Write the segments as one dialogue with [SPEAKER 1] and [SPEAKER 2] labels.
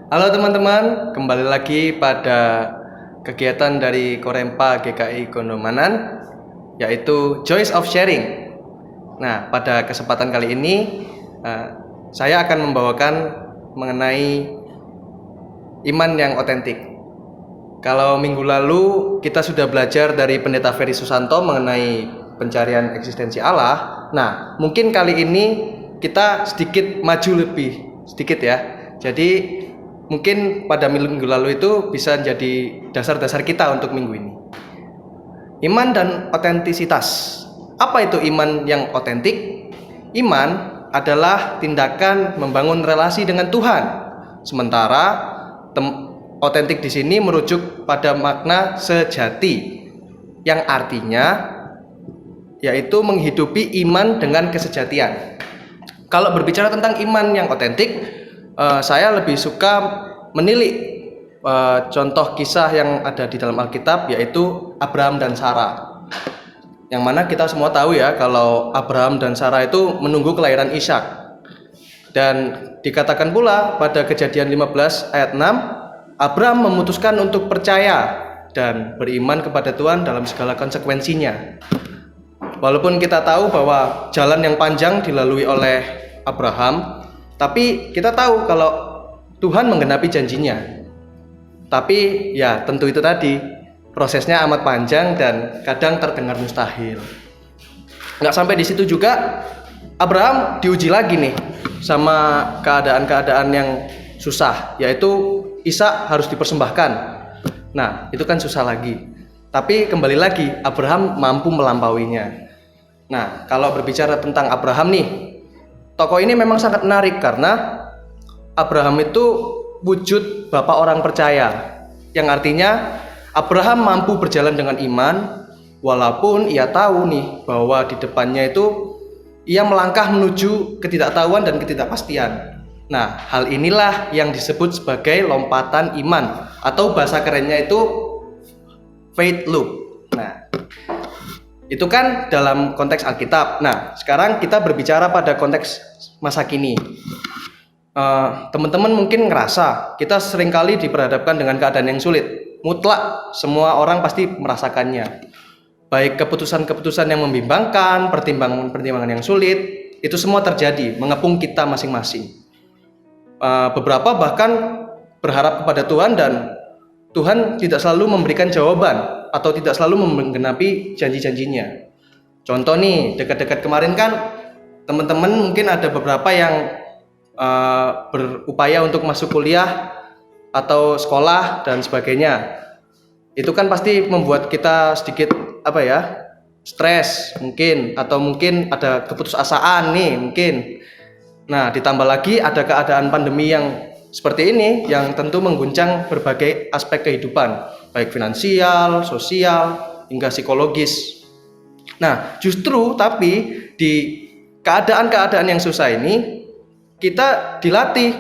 [SPEAKER 1] Halo teman-teman, kembali lagi pada kegiatan dari Korempa GKI Gondomanan, yaitu Joys of Sharing. Nah, pada kesempatan kali ini saya akan membawakan mengenai iman yang otentik. Kalau minggu lalu kita sudah belajar dari Pendeta Ferry Susanto mengenai pencarian eksistensi Allah. Nah, mungkin kali ini kita sedikit maju lebih sedikit ya. Jadi mungkin pada minggu lalu itu bisa jadi dasar-dasar kita untuk minggu ini. Iman dan otentisitas. Apa itu iman yang otentik? Iman adalah tindakan membangun relasi dengan Tuhan. Sementara otentik di sini merujuk pada makna sejati, yang artinya yaitu menghidupi iman dengan kesejatian. Kalau berbicara tentang iman yang otentik, saya lebih suka menilik contoh kisah yang ada di dalam Alkitab, yaitu Abraham dan Sarah. Yang mana kita semua tahu ya, kalau Abraham dan Sarah itu menunggu kelahiran Ishak. Dan dikatakan pula pada Kejadian 15 ayat 6, Abraham memutuskan untuk percaya dan beriman kepada Tuhan dalam segala konsekuensinya. Walaupun kita tahu bahwa jalan yang panjang dilalui oleh Abraham, tapi kita tahu kalau Tuhan menggenapi janjinya. Tapi ya tentu itu tadi, prosesnya amat panjang dan kadang terdengar mustahil. Nggak sampai di situ juga, Abraham diuji lagi nih sama keadaan-keadaan yang susah, yaitu Ishak harus dipersembahkan. Nah, itu kan susah lagi. Tapi kembali lagi, Abraham mampu melampauinya. Nah, kalau berbicara tentang Abraham nih, tokoh ini memang sangat menarik karena Abraham itu wujud bapak orang percaya, yang artinya Abraham mampu berjalan dengan iman walaupun ia tahu nih bahwa di depannya itu ia melangkah menuju ketidaktahuan dan ketidakpastian. Nah, hal inilah yang disebut sebagai lompatan iman, atau bahasa kerennya itu faith loop. Nah, itu kan dalam konteks Alkitab. Nah, sekarang kita berbicara pada konteks masa kini. Teman-teman mungkin ngerasa kita seringkali diperhadapkan dengan keadaan yang sulit. Mutlak semua orang pasti merasakannya. Baik keputusan-keputusan yang membimbangkan, pertimbangan-pertimbangan yang sulit, itu semua terjadi, mengepung kita masing-masing. Beberapa bahkan berharap kepada Tuhan dan Tuhan tidak selalu memberikan jawaban atau tidak selalu menggenapi janji-janjinya. Contoh nih, dekat-dekat kemarin kan teman-teman mungkin ada beberapa yang berupaya untuk masuk kuliah atau sekolah dan sebagainya. Itu kan pasti membuat kita sedikit stres mungkin, atau mungkin ada keputusasaan nih mungkin. Nah, ditambah lagi ada keadaan pandemi yang seperti ini yang tentu mengguncang berbagai aspek kehidupan, baik finansial, sosial, hingga psikologis. Nah, justru tapi di keadaan-keadaan yang susah ini kita dilatih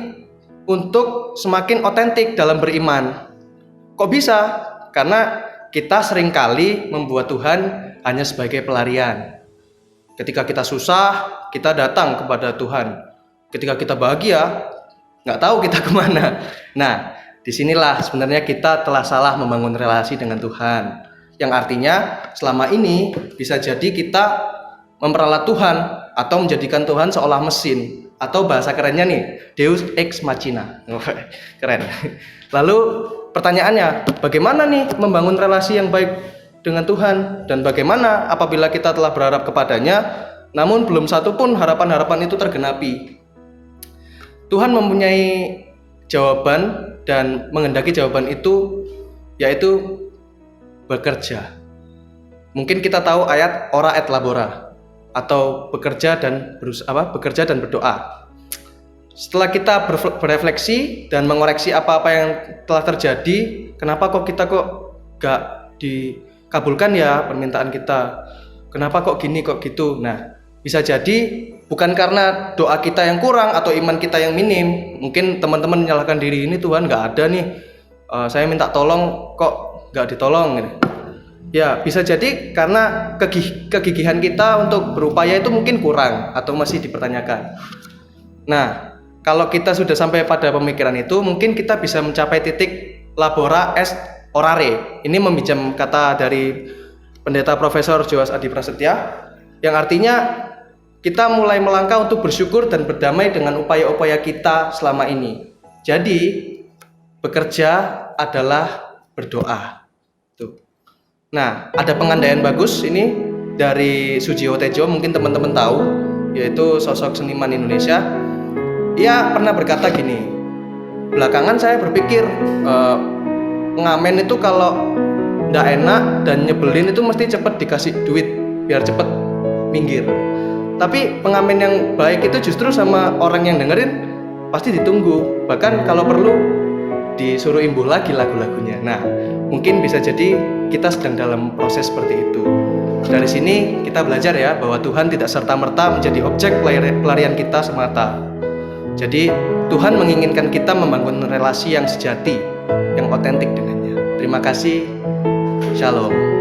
[SPEAKER 1] untuk semakin otentik dalam beriman. Kok bisa? Karena kita seringkali membuat Tuhan hanya sebagai pelarian. Ketika kita susah, kita datang kepada Tuhan. Ketika kita bahagia, nggak tahu kita kemana. Nah, disinilah sebenarnya kita telah salah membangun relasi dengan Tuhan. Yang artinya selama ini bisa jadi kita memperalat Tuhan atau menjadikan Tuhan seolah mesin, atau bahasa kerennya nih, Deus ex machina. Keren. Lalu pertanyaannya, bagaimana nih membangun relasi yang baik dengan Tuhan, dan bagaimana apabila kita telah berharap kepadanya namun belum satu pun harapan-harapan itu tergenapi? Tuhan mempunyai jawaban dan menghendaki jawaban itu, yaitu bekerja. Mungkin kita tahu ayat ora et labora, atau bekerja dan berdoa. Setelah kita berefleksi dan mengoreksi apa-apa yang telah terjadi, kenapa kita gak dikabulkan ya permintaan kita? Kenapa kok gini kok gitu? Nah, bisa jadi bukan karena doa kita yang kurang atau iman kita yang minim. Mungkin teman-teman menyalahkan diri, ini Tuhan gak ada nih, saya minta tolong kok gak ditolong gitu. Ya, bisa jadi karena kegigihan kita untuk berupaya itu mungkin kurang atau masih dipertanyakan. Nah, kalau kita sudah sampai pada pemikiran itu, mungkin kita bisa mencapai titik labora est orare. Ini meminjam kata dari Pendeta Profesor Joas Adi Prasetya, yang artinya kita mulai melangkah untuk bersyukur dan berdamai dengan upaya-upaya kita selama ini. Jadi, bekerja adalah berdoa. Tuh. Nah, ada pengandaian bagus ini dari Sujiwo Tejo, mungkin teman-teman tahu, yaitu sosok seniman Indonesia. Ia pernah berkata gini, belakangan saya berpikir pengamen itu kalau nggak enak dan nyebelin itu mesti cepet dikasih duit biar cepet minggir. Tapi pengamen yang baik itu justru sama orang yang dengerin pasti ditunggu, bahkan kalau perlu disuruh imbuh lagi lagu-lagunya. Nah, mungkin bisa jadi kita sedang dalam proses seperti itu. Dari sini kita belajar ya bahwa Tuhan tidak serta-merta menjadi objek pelarian kita semata. Jadi Tuhan menginginkan kita membangun relasi yang sejati, yang otentik dengannya. Terima kasih. Shalom.